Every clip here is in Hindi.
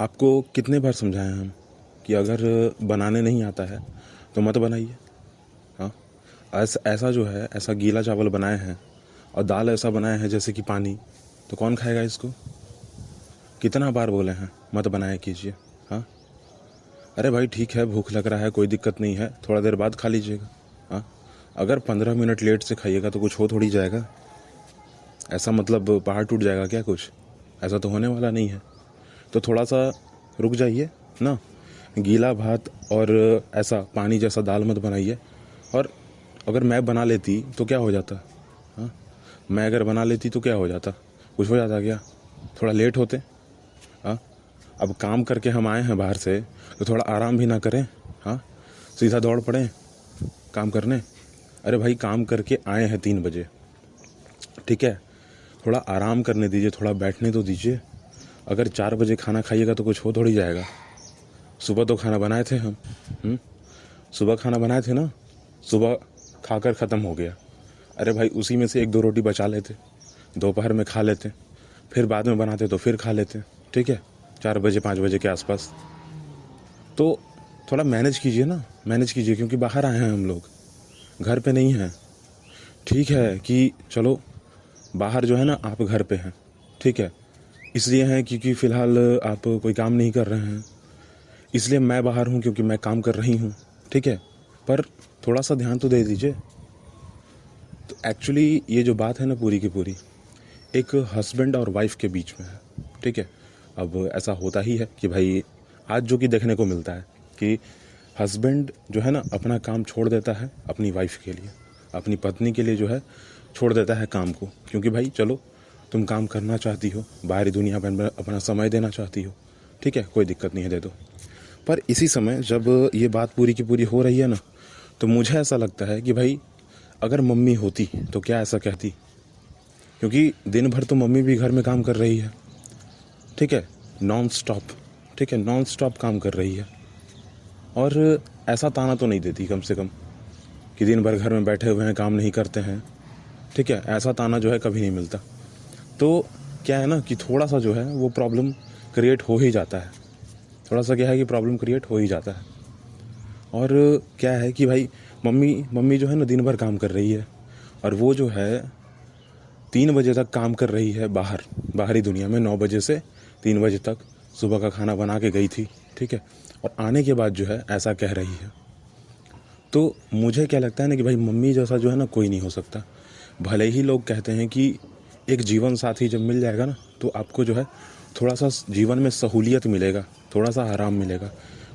आपको कितने बार समझाएं हम कि अगर बनाने नहीं आता है तो मत बनाइए। हाँ, ऐसा जो है, ऐसा गीला चावल बनाए हैं और दाल ऐसा बनाए हैं जैसे कि पानी, तो कौन खाएगा इसको? कितना बार बोले हैं मत बनाया कीजिए। हाँ, अरे भाई ठीक है, भूख लग रहा है, कोई दिक्कत नहीं है, थोड़ा देर बाद खा लीजिएगा। हाँ, अगर 15 मिनट लेट से खाइएगा तो कुछ हो थोड़ी जाएगा। ऐसा मतलब पहाड़ टूट जाएगा क्या? कुछ ऐसा तो होने वाला नहीं है। तो थोड़ा सा रुक जाइए ना। गीला भात और ऐसा पानी जैसा दाल मत बनाइए। और अगर मैं बना लेती तो क्या हो जाता? हाँ, मैं अगर बना लेती तो क्या हो जाता? कुछ हो जाता क्या? थोड़ा लेट होते। हाँ, अब काम करके हम आए हैं बाहर से, तो थोड़ा आराम भी ना करें? हाँ, सीधा दौड़ पड़े काम करने? अरे भाई, काम करके आए हैं 3 बजे, ठीक है, थोड़ा आराम करने दीजिए, थोड़ा बैठने तो दीजिए। अगर 4 बजे खाना खाइएगा तो कुछ हो थोड़ी जाएगा। सुबह तो खाना बनाए थे हम। सुबह खाना बनाए थे ना, सुबह खाकर ख़त्म हो गया। अरे भाई, उसी में से 1-2 रोटी बचा लेते, दोपहर में खा लेते, फिर बाद में बनाते तो फिर खा लेते, ठीक है, 4 बजे 5 बजे के आसपास। तो थोड़ा मैनेज कीजिए ना, मैनेज कीजिए, क्योंकि बाहर आए हैं हम लोग, घर पे नहीं हैं। ठीक है कि चलो बाहर जो है ना, आप घर पे हैं, ठीक है, इसलिए हैं क्योंकि फ़िलहाल आप कोई काम नहीं कर रहे हैं, इसलिए मैं बाहर हूँ क्योंकि मैं काम कर रही हूँ, ठीक है, पर थोड़ा सा ध्यान तो दे दीजिए। तो एक्चुअली ये जो बात है ना, पूरी की पूरी एक हस्बैंड और वाइफ के बीच में है, ठीक है। अब ऐसा होता ही है कि भाई आज जो कि देखने को मिलता है कि हस्बैंड जो है ना, अपना काम छोड़ देता है अपनी वाइफ के लिए, अपनी पत्नी के लिए जो है छोड़ देता है काम को, क्योंकि भाई चलो तुम काम करना चाहती हो, बाहरी दुनिया पर अपना समय देना चाहती हो, ठीक है, कोई दिक्कत नहीं है, दे दो। पर इसी समय जब ये बात पूरी की पूरी हो रही है ना, तो मुझे ऐसा लगता है कि भाई अगर मम्मी होती तो क्या ऐसा कहती? क्योंकि दिन भर तो मम्मी भी घर में काम कर रही है, ठीक है, नॉन स्टॉप, ठीक है, नॉन स्टॉप काम कर रही है, और ऐसा ताना तो नहीं देती कम से कम कि दिन भर घर में बैठे हुए हैं, काम नहीं करते हैं, ठीक है, ऐसा ताना जो है कभी नहीं मिलता। तो क्या है ना कि थोड़ा सा जो है वो प्रॉब्लम क्रिएट हो ही जाता है, थोड़ा सा क्या है कि प्रॉब्लम क्रिएट हो ही जाता है। और क्या है कि भाई मम्मी मम्मी जो है ना, दिन भर काम कर रही है, और वो जो है 3 बजे तक काम कर रही है बाहरी दुनिया में, 9 बजे से 3 बजे तक सुबह का खाना बना के गई थी, ठीक है, और आने के बाद जो है ऐसा कह रही है। तो मुझे क्या लगता है ना कि भाई मम्मी जैसा जो है ना कोई नहीं हो सकता। भले ही लोग कहते हैं कि एक जीवन साथी जब मिल जाएगा ना, तो आपको जो है थोड़ा सा जीवन में सहूलियत मिलेगा, थोड़ा सा आराम मिलेगा,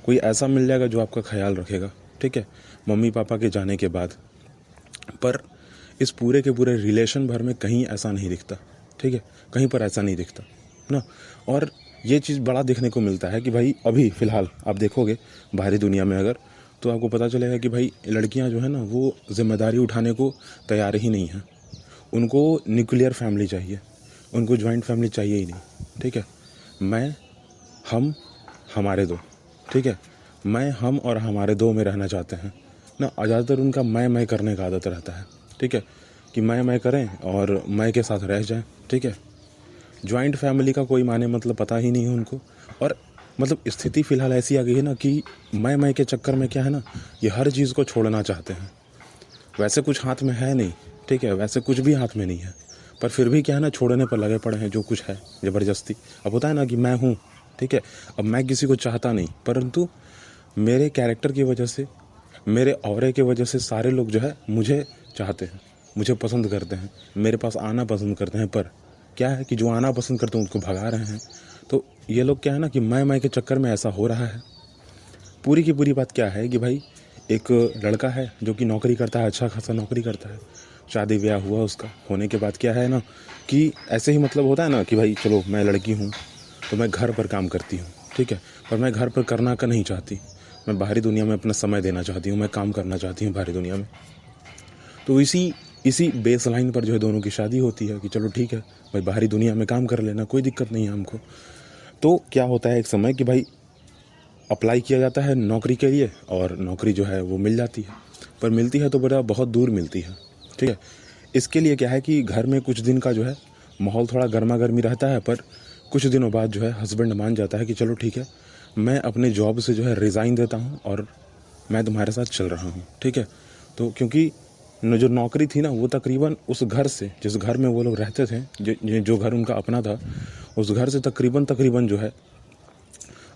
कोई ऐसा मिल जाएगा जो आपका ख्याल रखेगा, ठीक है, मम्मी पापा के जाने के बाद। पर इस पूरे के पूरे रिलेशन भर में कहीं ऐसा नहीं दिखता, ठीक है, कहीं पर ऐसा नहीं दिखता ना। और ये चीज़ बड़ा देखने को मिलता है कि भाई अभी फ़िलहाल आप देखोगे बाहरी दुनिया में अगर, तो आपको पता चलेगा कि भाई लड़कियां जो है ना, वो जिम्मेदारी उठाने को तैयार ही नहीं हैं। उनको न्यूक्लियर फैमिली चाहिए, उनको जॉइंट फैमिली चाहिए ही नहीं, ठीक है। मैं, हम, हमारे दो, ठीक है, मैं, हम और हमारे दो में रहना चाहते हैं ना। ज़्यादातर उनका मैं करने का आदत रहता है, ठीक है, कि मैं करें और मैं के साथ रह जाएं, ठीक है। जॉइंट फैमिली का कोई माने मतलब पता ही नहीं है उनको। और मतलब स्थिति फ़िलहाल ऐसी आ गई है ना कि मैं के चक्कर में क्या है ना, ये हर चीज़ को छोड़ना चाहते हैं। वैसे कुछ हाथ में है नहीं, ठीक है, वैसे कुछ भी हाथ में नहीं है, पर फिर भी क्या है ना, छोड़ने पर लगे पड़े हैं जो कुछ है ज़बरदस्ती। अब होता है ना कि मैं हूँ, ठीक है, अब मैं किसी को चाहता नहीं, परंतु मेरे कैरेक्टर की वजह से, मेरे ऑरे की वजह से सारे लोग जो है मुझे चाहते हैं, मुझे पसंद करते हैं, मेरे पास आना पसंद करते हैं। पर क्या है कि जो आना पसंद करते हैं उसको भगा रहे हैं। तो ये लोग क्या है ना कि मैं के चक्कर में ऐसा हो रहा है। पूरी की पूरी बात क्या है कि भाई एक लड़का है जो कि नौकरी करता है, अच्छा खासा नौकरी करता है, शादी ब्याह हुआ उसका, होने के बाद क्या है ना कि ऐसे ही मतलब होता है ना कि भाई चलो मैं लड़की हूँ तो मैं घर पर काम करती हूँ, ठीक है, पर मैं घर पर करना का नहीं चाहती, मैं बाहरी दुनिया में अपना समय देना चाहती हूँ, मैं काम करना चाहती हूँ बाहरी दुनिया में। तो इसी इसी बेस लाइन पर जो है दोनों की शादी होती है कि चलो ठीक है भाई, बाहरी दुनिया में काम कर लेना, कोई दिक्कत नहीं है हमको। तो क्या होता है एक समय कि भाई अप्लाई किया जाता है नौकरी के लिए, और नौकरी जो है वो मिल जाती है, पर मिलती है तो बड़ा बहुत दूर मिलती है, ठीक है। इसके लिए क्या है कि घर में कुछ दिन का जो है माहौल थोड़ा गर्मा गर्मी रहता है, पर कुछ दिनों बाद जो है हस्बैंड मान जाता है कि चलो ठीक है, मैं अपने जॉब से जो है रिज़ाइन देता हूँ और मैं तुम्हारे साथ चल रहा हूँ, ठीक है। तो क्योंकि जो नौकरी थी ना वो तकरीबन उस घर से, जिस घर में वो लोग रहते थे, जो घर उनका अपना था, उस घर से तकरीबन जो है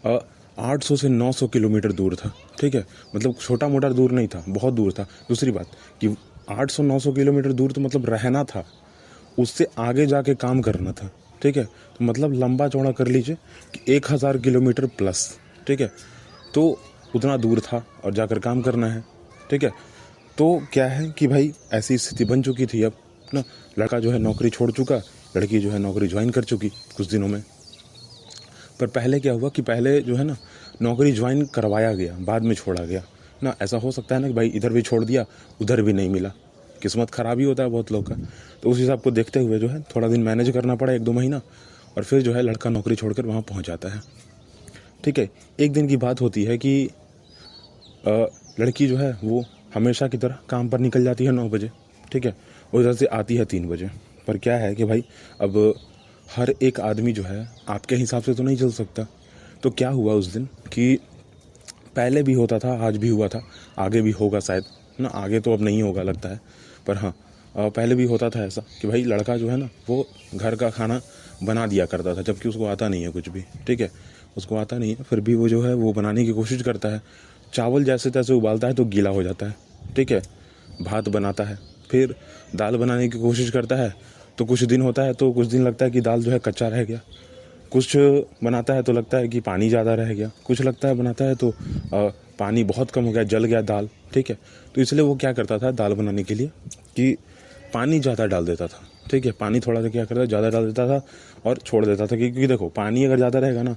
800 से 900 किलोमीटर दूर था, ठीक है। मतलब छोटा मोटा दूर नहीं था, बहुत दूर था। दूसरी बात कि 800-900 किलोमीटर दूर तो मतलब रहना था, उससे आगे जाके काम करना था, ठीक है। तो मतलब लंबा चौड़ा कर लीजिए कि 1000 किलोमीटर प्लस, ठीक है। तो उतना दूर था और जाकर काम करना है, ठीक है। तो क्या है कि भाई ऐसी स्थिति बन चुकी थी अब ना, लड़का जो है नौकरी छोड़ चुका, लड़की जो है नौकरी ज्वाइन कर चुकी कुछ दिनों में। पर पहले क्या हुआ कि पहले जो है ना नौकरी ज्वाइन करवाया गया, बाद में छोड़ा गया ना। ऐसा हो सकता है ना कि भाई इधर भी छोड़ दिया, उधर भी नहीं मिला, किस्मत ख़राब ही होता है बहुत लोग का। तो उस हिसाब को देखते हुए जो है थोड़ा दिन मैनेज करना पड़ा, 1-2 महीना, और फिर जो है लड़का नौकरी छोड़कर वहाँ पहुँच जाता है, ठीक है। एक दिन की बात होती है कि लड़की जो है वो हमेशा की तरह काम पर निकल जाती है 9 बजे, ठीक है। उधर से आती है 3 बजे। पर क्या है कि भाई अब हर एक आदमी जो है आपके हिसाब से तो नहीं चल सकता। तो क्या हुआ उस दिन कि पहले भी होता था, आज भी हुआ था, आगे भी होगा शायद ना, आगे तो अब नहीं होगा लगता है, पर हाँ पहले भी होता था ऐसा कि भाई लड़का जो है ना वो घर का खाना बना दिया करता था, जबकि उसको आता नहीं है कुछ भी, ठीक है। उसको आता नहीं है, फिर भी वो जो है वो बनाने की कोशिश करता है। चावल जैसे तैसे उबालता है तो गीला हो जाता है, ठीक है। भात बनाता है, फिर दाल बनाने की कोशिश करता है तो कुछ दिन होता है, तो कुछ दिन लगता है कि दाल जो है कच्चा रह गया। कुछ बनाता है तो लगता है कि पानी ज़्यादा रह गया, कुछ लगता है बनाता है तो पानी बहुत कम हो गया, जल गया दाल, ठीक है। तो इसलिए वो क्या करता था दाल बनाने के लिए कि पानी ज़्यादा डाल देता था, ठीक है। पानी थोड़ा सा क्या करता था, ज़्यादा डाल देता था और छोड़ देता था, क्योंकि देखो पानी अगर ज़्यादा रहेगा ना,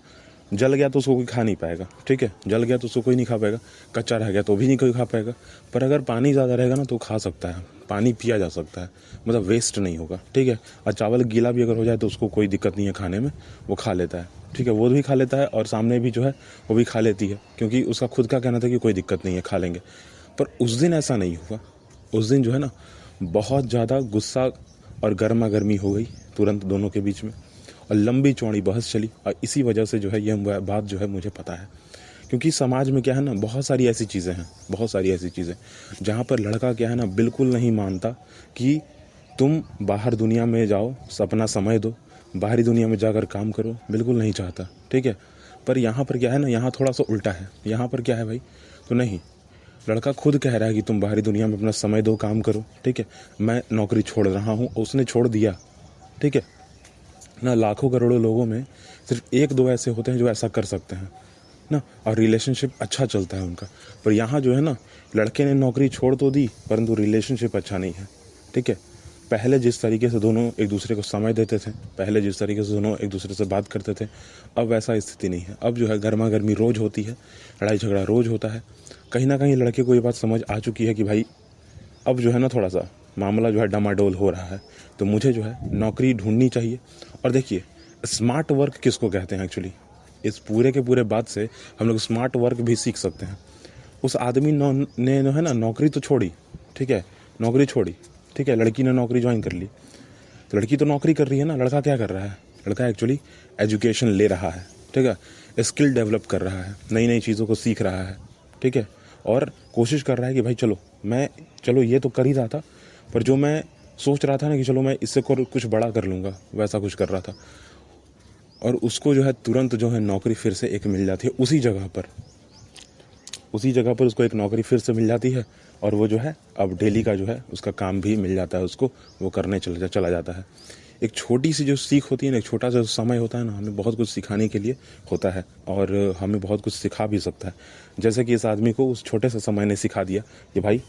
जल गया तो उसको कोई खा नहीं पाएगा, ठीक है। जल गया तो उसको कोई नहीं खा पाएगा, कच्चा रह गया तो भी नहीं कोई खा पाएगा। पर अगर पानी ज़्यादा रहेगा ना तो खा सकता है, पानी पिया जा सकता है, मतलब वेस्ट नहीं होगा, ठीक है। और चावल गीला भी अगर हो जाए तो उसको कोई दिक्कत नहीं है खाने में, वो खा लेता है, ठीक है। वो भी खा लेता है और सामने भी जो है वो भी खा लेती है, क्योंकि उसका खुद का कहना था कि कोई दिक्कत नहीं है, खा लेंगे। पर उस दिन ऐसा नहीं हुआ। उस दिन जो है ना बहुत ज़्यादा गुस्सा और गर्मा गर्मी हो गई तुरंत दोनों के बीच में, और लंबी चौड़ी बहस चली। और इसी वजह से जो है यह बात जो है मुझे पता है, क्योंकि समाज में क्या है ना बहुत सारी ऐसी चीज़ें हैं, बहुत सारी ऐसी चीज़ें जहाँ पर लड़का क्या है ना बिल्कुल नहीं मानता कि तुम बाहर दुनिया में जाओ, अपना समय दो, बाहरी दुनिया में जाकर काम करो, बिल्कुल नहीं चाहता, ठीक है। पर यहाँ पर क्या है ना, यहाँ थोड़ा सा उल्टा है। यहाँ पर क्या है भाई, तो नहीं, लड़का खुद कह रहा है कि तुम बाहरी दुनिया में अपना समय दो, काम करो, ठीक है। मैं नौकरी छोड़ रहा हूँ, उसने छोड़ दिया, ठीक है ना। लाखों करोड़ों लोगों में सिर्फ 1-2 ऐसे होते हैं जो ऐसा कर सकते हैं ना, और रिलेशनशिप अच्छा चलता है उनका। पर यहाँ जो है ना लड़के ने नौकरी छोड़ तो दी, परंतु रिलेशनशिप अच्छा नहीं है, ठीक है। पहले जिस तरीके से दोनों एक दूसरे को समय देते थे, पहले जिस तरीके से दोनों एक दूसरे से बात करते थे, अब वैसा स्थिति नहीं है। अब जो है गर्मा गर्मी रोज़ होती है, लड़ाई झगड़ा रोज़ होता है। कहीं ना कहीं लड़के को ये बात समझ आ चुकी है कि भाई अब जो है ना थोड़ा सा मामला जो है डामाडोल हो रहा है, तो मुझे जो है नौकरी ढूंढनी चाहिए। और देखिए स्मार्ट वर्क किसको कहते हैं एक्चुअली, इस पूरे के पूरे बात से हम लोग स्मार्ट वर्क भी सीख सकते हैं। उस आदमी ने जो है ना नौकरी तो छोड़ी, ठीक है, नौकरी छोड़ी, ठीक है, लड़की ने नौकरी ज्वाइन कर ली। तो लड़की तो नौकरी कर रही है ना, लड़का क्या कर रहा है, लड़का एक्चुअली एजुकेशन ले रहा है, ठीक है, स्किल डेवलप कर रहा है, नई नई चीज़ों को सीख रहा है, ठीक है। और कोशिश कर रहा है कि भाई चलो ये तो कर ही रहा था, पर जो मैं सोच रहा था ना कि चलो मैं इससे कुछ बड़ा कर लूँगा, वैसा कुछ कर रहा था। और उसको जो है तुरंत जो है नौकरी फिर से एक मिल जाती है उसी जगह पर उसको एक नौकरी फिर से मिल जाती है। और वो जो है अब डेली का जो है उसका काम भी मिल जाता है उसको, वो करने चला जाता है। एक छोटी सी जो सीख होती है ना, एक छोटा सा समय होता है ना, हमें बहुत कुछ सिखाने के लिए होता है और हमें बहुत कुछ सिखा भी सकता है। जैसे कि इस आदमी को उस छोटे से समय ने सिखा दिया कि भाई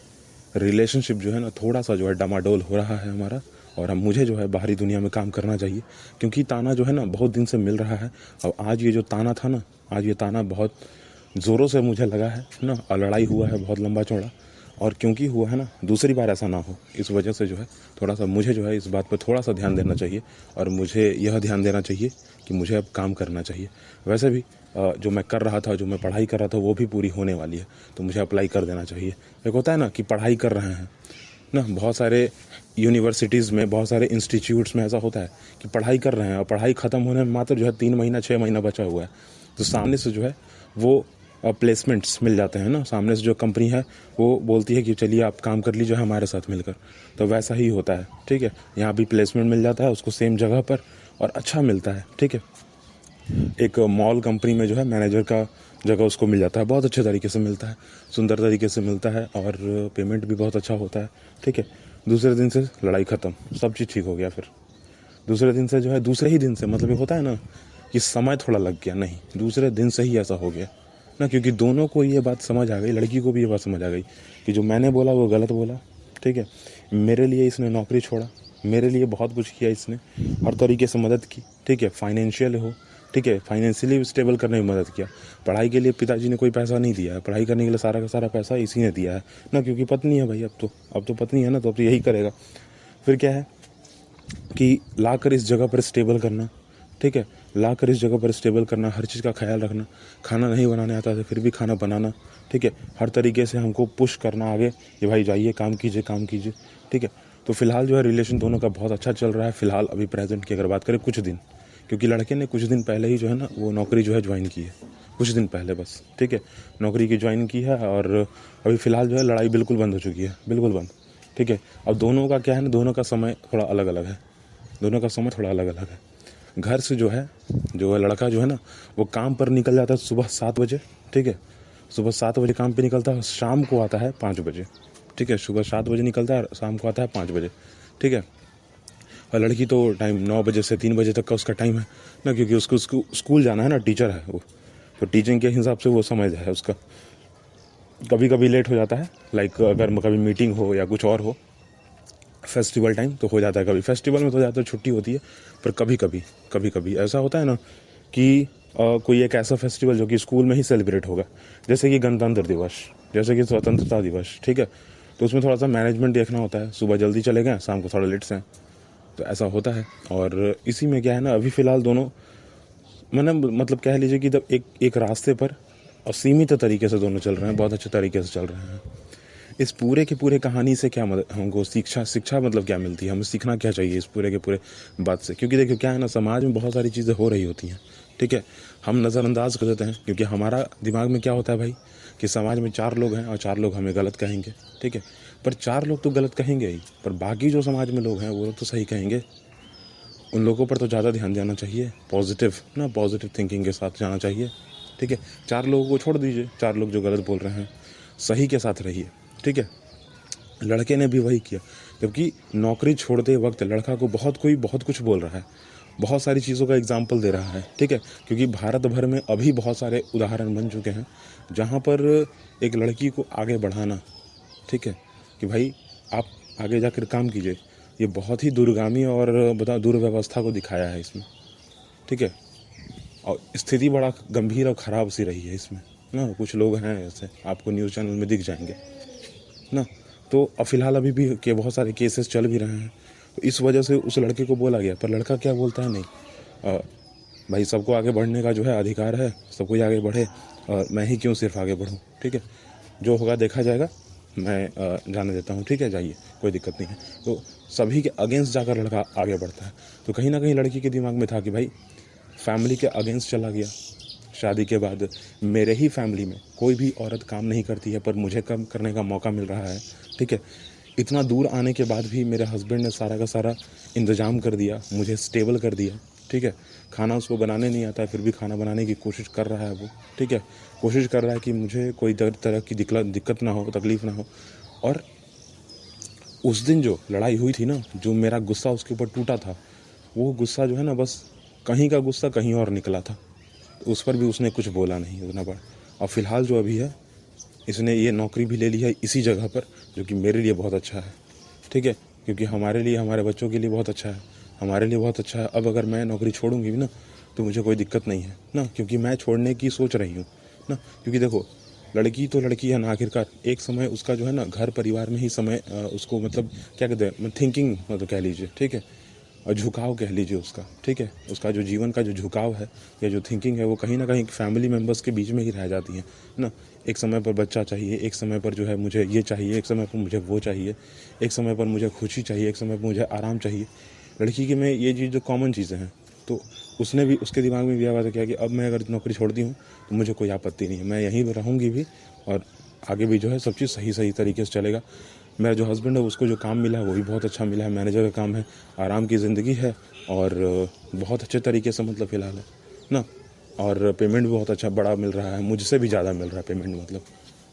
रिलेशनशिप जो है ना थोड़ा सा जो है डामाडोल हो रहा है हमारा, और हम मुझे जो है बाहरी दुनिया में काम करना चाहिए, क्योंकि ताना जो है ना बहुत दिन से मिल रहा है। और आज ये जो ताना था ना, आज ये ताना बहुत ज़ोरों से मुझे लगा है ना, और लड़ाई हुआ है बहुत लंबा चौड़ा। और क्योंकि हुआ है ना, दूसरी बार ऐसा ना हो, इस वजह से जो है थोड़ा सा मुझे जो है इस बात पर थोड़ा सा ध्यान देना चाहिए, और मुझे यह ध्यान देना चाहिए कि मुझे अब काम करना चाहिए। वैसे भी जो मैं कर रहा था, जो मैं पढ़ाई कर रहा था, वो भी पूरी होने वाली है, तो मुझे अप्लाई कर देना चाहिए। एक होता है ना कि पढ़ाई कर रहे हैं ना। बहुत सारे यूनिवर्सिटीज़ में, बहुत सारे इंस्टीट्यूट्स में ऐसा होता है कि पढ़ाई कर रहे हैं और पढ़ाई ख़त्म होने में मात्र जो है 3 महीना 6 महीना बचा हुआ है, तो सामने से जो है वो प्लेसमेंट्स मिल जाते हैं ना। सामने से जो कंपनी है वो बोलती है कि चलिए आप काम कर लीजिए हमारे साथ मिलकर। तो वैसा ही होता है, ठीक है। यहाँ भी प्लेसमेंट मिल जाता है उसको सेम जगह पर, और अच्छा मिलता है, ठीक है। एक मॉल कंपनी में जो है मैनेजर का जगह उसको मिल जाता है, बहुत अच्छे तरीके से मिलता है, सुंदर तरीके से मिलता है, और पेमेंट भी बहुत अच्छा होता है, ठीक है। दूसरे दिन से लड़ाई ख़त्म, सब चीज़ ठीक हो गया। फिर दूसरे दिन से जो है, दूसरे ही दिन से, मतलब ये होता है ना कि समय थोड़ा लग गया, नहीं, दूसरे दिन से ही ऐसा हो गया ना, क्योंकि दोनों को ये बात समझ आ गई, लड़की को भी ये बात समझ आ गई कि जो मैंने बोला वो गलत बोला, ठीक है। मेरे लिए इसने नौकरी छोड़ा, मेरे लिए बहुत कुछ किया इसने, हर तरीके से मदद की, ठीक है। फाइनेंशियल हो, ठीक है, फाइनेंशियली स्टेबल करने में मदद किया। पढ़ाई के लिए पिताजी ने कोई पैसा नहीं दिया है, पढ़ाई करने के लिए सारा का सारा पैसा इसी ने दिया है ना, क्योंकि पत्नी है भाई, अब तो पत्नी है ना, तो अब तो यही करेगा। फिर क्या है कि लाकर इस जगह पर स्टेबल करना, ठीक है, लाकर इस जगह पर स्टेबल करना, हर चीज़ का ख्याल रखना, खाना नहीं बनाने आता था फिर भी खाना बनाना, ठीक है, हर तरीके से हमको पुश करना आगे कि भाई जाइए काम कीजिए, ठीक है। तो फिलहाल जो है रिलेशन दोनों का बहुत अच्छा चल रहा है फिलहाल, अभी प्रेजेंट की अगर बात करें कुछ दिन, क्योंकि लड़के ने कुछ दिन पहले ही जो है ना वो नौकरी जो है ज्वाइन की है, कुछ दिन पहले बस, ठीक है, नौकरी की ज्वाइन की है, और अभी फ़िलहाल जो है लड़ाई बिल्कुल बंद हो चुकी है, बिल्कुल बंद, ठीक है। अब दोनों का क्या है ना, दोनों का समय थोड़ा अलग अलग है, दोनों का समय थोड़ा अलग अलग है। घर से जो है लड़का जो है ना वो काम पर निकल जाता है सुबह 7 बजे, ठीक है, सुबह 7 बजे काम पे निकलता है, शाम को आता है 5 बजे, ठीक है, सुबह 7 बजे निकलता है, शाम को आता है 5 बजे, ठीक है। और लड़की तो टाइम 9 बजे से 3 बजे तक का उसका टाइम है ना, क्योंकि उसको स्कूल जाना है ना, टीचर है वो, तो टीचिंग के हिसाब से वो समय है उसका। कभी कभी लेट हो जाता है, लाइक अगर कभी मीटिंग हो या कुछ और हो, फेस्टिवल टाइम तो हो जाता है, कभी फेस्टिवल में तो ज़्यादातर छुट्टी होती है, पर कभी कभी ऐसा होता है ना कि कोई एक ऐसा फेस्टिवल जो कि स्कूल में ही सेलिब्रेट होगा, जैसे कि गणतंत्र दिवस, जैसे कि स्वतंत्रता दिवस, ठीक है, तो उसमें थोड़ा सा मैनेजमेंट देखना होता है, सुबह जल्दी चले गए, शाम को थोड़ा लेट से, तो ऐसा होता है। और इसी में क्या है ना, अभी फ़िलहाल दोनों मैंने मतलब कह लीजिए कि तब एक रास्ते पर और सीमित तरीके से दोनों चल रहे हैं, बहुत अच्छे तरीके से चल रहे हैं। इस पूरे के पूरे कहानी से क्या मदद हमको शिक्षा मतलब क्या मिलती है, हमें सीखना क्या चाहिए इस पूरे के पूरे बात से, क्योंकि देखिए क्या है ना, समाज में बहुत सारी चीज़ें हो रही होती हैं, ठीक है, हम नज़रअंदाज कर देते हैं, क्योंकि हमारा दिमाग में क्या होता है भाई कि समाज में 4 लोग हैं और 4 लोग हमें गलत कहेंगे, ठीक है, पर 4 लोग तो गलत कहेंगे ही, पर बाकी जो समाज में लोग हैं वो लोग तो सही कहेंगे, उन लोगों पर तो ज़्यादा ध्यान देना चाहिए, पॉजिटिव थिंकिंग के साथ जाना चाहिए, ठीक है। 4 लोगों को छोड़ दीजिए, 4 लोग जो गलत बोल रहे हैं, सही के साथ रहिए, ठीक है। लड़के ने भी वही किया, जबकि नौकरी छोड़ते वक्त लड़का को बहुत कुछ बोल रहा है, बहुत सारी चीज़ों का एग्जाम्पल दे रहा है, ठीक है, क्योंकि भारत भर में अभी बहुत सारे उदाहरण बन चुके हैं जहाँ पर एक लड़की को आगे बढ़ाना, ठीक है, कि भाई आप आगे जाकर काम कीजिए, ये बहुत ही दूरगामी और दुर्व्यवस्था को दिखाया है इसमें, ठीक है, और स्थिति बड़ा गंभीर और ख़राब सी रही है इसमें ना। कुछ लोग हैं ऐसे, आपको न्यूज़ चैनल में दिख जाएंगे ना, तो अब फिलहाल अभी भी के बहुत सारे केसेस चल भी रहे हैं, तो इस वजह से उस लड़के को बोला गया, पर लड़का क्या बोलता है, नहीं भाई सबको आगे बढ़ने का जो है अधिकार है, सब कोई आगे बढ़े, और मैं ही क्यों सिर्फ आगे बढ़ूँ, ठीक है, जो होगा देखा जाएगा, मैं जाने देता हूँ, ठीक है, जाइए, कोई दिक्कत नहीं है। तो सभी के अगेंस्ट जाकर लड़का आगे बढ़ता है, तो कहीं ना कहीं लड़की के दिमाग में था कि भाई फैमिली के अगेंस्ट चला गया, शादी के बाद मेरे ही फैमिली में कोई भी औरत काम नहीं करती है, पर मुझे काम करने का मौका मिल रहा है, ठीक है, इतना दूर आने के बाद भी मेरे हस्बैंड ने सारा का सारा इंतज़ाम कर दिया, मुझे स्टेबल कर दिया, ठीक है, खाना उसको बनाने नहीं आता है फिर भी खाना बनाने की कोशिश कर रहा है वो, ठीक है, कोशिश कर रहा है कि मुझे कोई तरह की दिक्कत ना हो, तकलीफ़ ना हो। और उस दिन जो लड़ाई हुई थी ना, जो मेरा गुस्सा उसके ऊपर टूटा था, वो गुस्सा जो है ना, बस कहीं का गुस्सा कहीं और निकला था, तो उस पर भी उसने कुछ बोला नहीं उतना बड़ा। और फिलहाल जो अभी है, इसने ये नौकरी भी ले ली है इसी जगह पर, जो कि मेरे लिए बहुत अच्छा है, ठीक है, क्योंकि हमारे लिए, हमारे बच्चों के लिए बहुत अच्छा है, हमारे लिए बहुत अच्छा है। अब अगर मैं नौकरी छोड़ूंगी भी ना तो मुझे कोई दिक्कत नहीं है ना, क्योंकि मैं छोड़ने की सोच रही हूँ ना, क्योंकि देखो लड़की तो लड़की है ना, आखिरकार एक समय उसका जो है ना घर परिवार में ही समय उसको मतलब क्या कहते हैं थिंकिंग मतलब कह लीजिए, ठीक है, झुकाव कह लीजिए उसका, ठीक है, उसका जो जीवन का जो झुकाव है या जो थिंकिंग है वो कहीं ना कहीं फैमिली मेम्बर्स के बीच में ही रह जाती है ना। एक समय पर बच्चा चाहिए, एक समय पर जो है मुझे ये चाहिए, एक समय पर मुझे वो चाहिए, एक समय पर मुझे खुशी चाहिए, एक समय पर मुझे आराम चाहिए। लड़की के में ये चीज़ जो कॉमन चीज़ें हैं, तो उसने भी, उसके दिमाग में भी आवाज़ किया कि अब मैं अगर नौकरी छोड़ती हूँ तो मुझे कोई आपत्ति नहीं है, मैं यहीं पर रहूँगी भी और आगे भी जो है सब चीज़ सही तरीके से चलेगा। मेरा जो हस्बैंड है उसको जो काम मिला है वो भी बहुत अच्छा मिला है, मैनेजर का काम है, आराम की ज़िंदगी है और बहुत अच्छे तरीके से मतलब फ़िलहाल है ना। और पेमेंट भी बहुत अच्छा बड़ा मिल रहा है, मुझसे भी ज़्यादा मिल रहा है पेमेंट, मतलब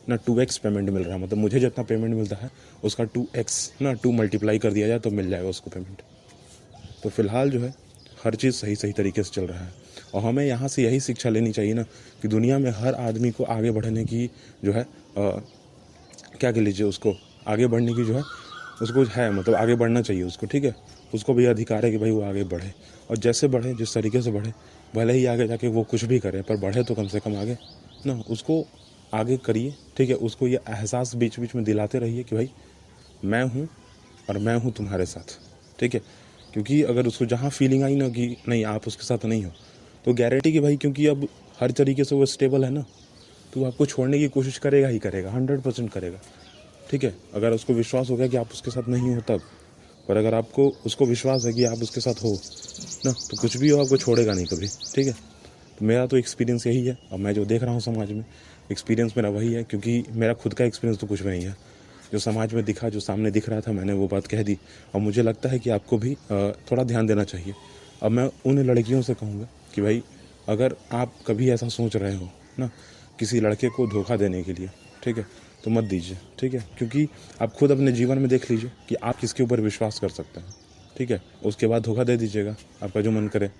ना 2x पेमेंट मिल रहा है, मतलब मुझे जितना पेमेंट मिलता है उसका 2x ना 2 मल्टीप्लाई कर दिया जाए तो मिल जाएगा उसको पेमेंट। तो फ़िलहाल जो है हर चीज़ सही तरीके से चल रहा है और हमें यहाँ से यही शिक्षा लेनी चाहिए ना कि दुनिया में हर आदमी को आगे बढ़ने की जो है क्या कह लीजिए, उसको आगे बढ़ने की जो है उसको है, मतलब आगे बढ़ना चाहिए उसको, ठीक है। उसको भी अधिकार है कि भाई वो आगे बढ़े और जैसे बढ़े, जिस तरीके से बढ़े, भले ही आगे जाके वो कुछ भी करे पर बढ़े तो कम से कम आगे ना, उसको आगे करिए, ठीक है। उसको ये एहसास बीच बीच में दिलाते रहिए कि भाई मैं हूँ और मैं हूँ तुम्हारे साथ, ठीक है। क्योंकि अगर उसको जहाँ फीलिंग आई ना कि नहीं आप उसके साथ नहीं हो, तो गारंटी कि भाई, क्योंकि अब हर तरीके से वो स्टेबल है ना, तो आपको छोड़ने की कोशिश करेगा ही करेगा, 100% करेगा, ठीक है। अगर उसको विश्वास हो गया कि आप उसके साथ नहीं हो तब, पर अगर आपको उसको विश्वास है कि आप उसके साथ हो ना, तो कुछ भी हो आपको छोड़ेगा नहीं कभी, ठीक है। तो मेरा तो एक्सपीरियंस यही है और मैं जो देख रहा हूँ समाज में, एक्सपीरियंस मेरा वही है, क्योंकि मेरा खुद का एक्सपीरियंस तो कुछ भी नहीं है। जो समाज में दिखा, जो सामने दिख रहा था, मैंने वो बात कह दी और मुझे लगता है कि आपको भी थोड़ा ध्यान देना चाहिए। अब मैं उन लड़कियों से कहूँगा कि भाई अगर आप कभी ऐसा सोच रहे हो ना किसी लड़के को धोखा देने के लिए, ठीक है, तो मत दीजिए, ठीक है। क्योंकि आप खुद अपने जीवन में देख लीजिए कि आप किसके ऊपर विश्वास कर सकते हैं, ठीक है। उसके बाद धोखा दे दीजिएगा, आपका जो मन करे,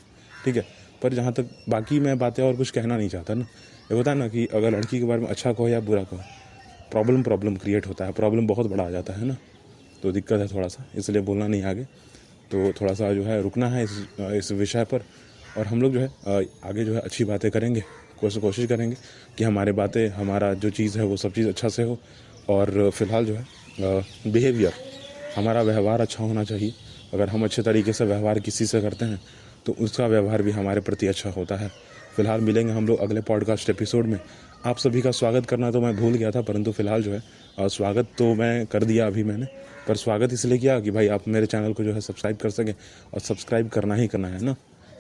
ठीक है। पर जहाँ तक बाकी मैं बातें और कुछ कहना नहीं चाहता ना, ये होता है ना कि अगर लड़की के बारे में अच्छा कहो या बुरा कहो, प्रॉब्लम क्रिएट होता है, प्रॉब्लम बहुत बड़ा आ जाता है ना, तो दिक्कत है थोड़ा सा, इसलिए बोलना नहीं आगे। तो थोड़ा सा जो है रुकना है इस विषय पर और हम लोग जो है आगे जो है अच्छी बातें करेंगे, कोशिश करेंगे कि हमारे बातें, हमारा जो चीज़ है वो सब चीज़ अच्छा से हो। और फिलहाल जो है बिहेवियर, हमारा व्यवहार अच्छा होना चाहिए। अगर हम अच्छे तरीके से व्यवहार किसी से करते हैं तो उसका व्यवहार भी हमारे प्रति अच्छा होता है। फिलहाल मिलेंगे हम लोग अगले पॉडकास्ट एपिसोड में। आप सभी का स्वागत करना तो मैं भूल गया था, परंतु फिलहाल जो है स्वागत तो मैं कर दिया अभी मैंने, पर स्वागत इसलिए किया कि भाई आप मेरे चैनल को जो है सब्सक्राइब कर सकें और सब्सक्राइब करना ही करना है ना,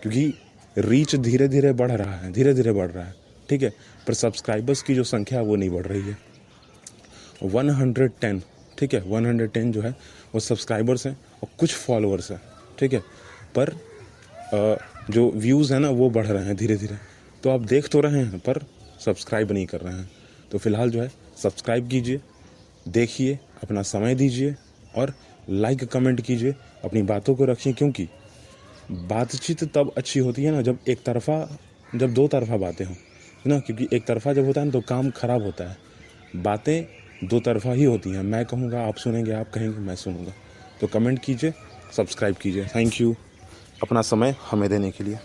क्योंकि रीच धीरे धीरे बढ़ रहा है, ठीक है, पर सब्सक्राइबर्स की जो संख्या है वो नहीं बढ़ रही है। 110, ठीक है, 110 जो है वो सब्सक्राइबर्स हैं और कुछ फॉलोअर्स हैं, ठीक है, पर जो व्यूज़ हैं ना वो बढ़ रहे हैं धीरे धीरे। तो आप देख तो रहे हैं पर सब्सक्राइब नहीं कर रहे हैं। तो फिलहाल जो है सब्सक्राइब कीजिए, देखिए, अपना समय दीजिए और लाइक कमेंट कीजिए, अपनी बातों को रखिए, क्योंकि बातचीत तब अच्छी होती है ना जब दो तरफा बातें हों ना, क्योंकि एक तरफा जब होता है ना तो काम खराब होता है। बातें दो तरफा ही होती हैं, मैं कहूँगा आप सुनेंगे, आप कहेंगे मैं सुनूँगा। तो कमेंट कीजिए, सब्सक्राइब कीजिए। थैंक यू अपना समय हमें देने के लिए।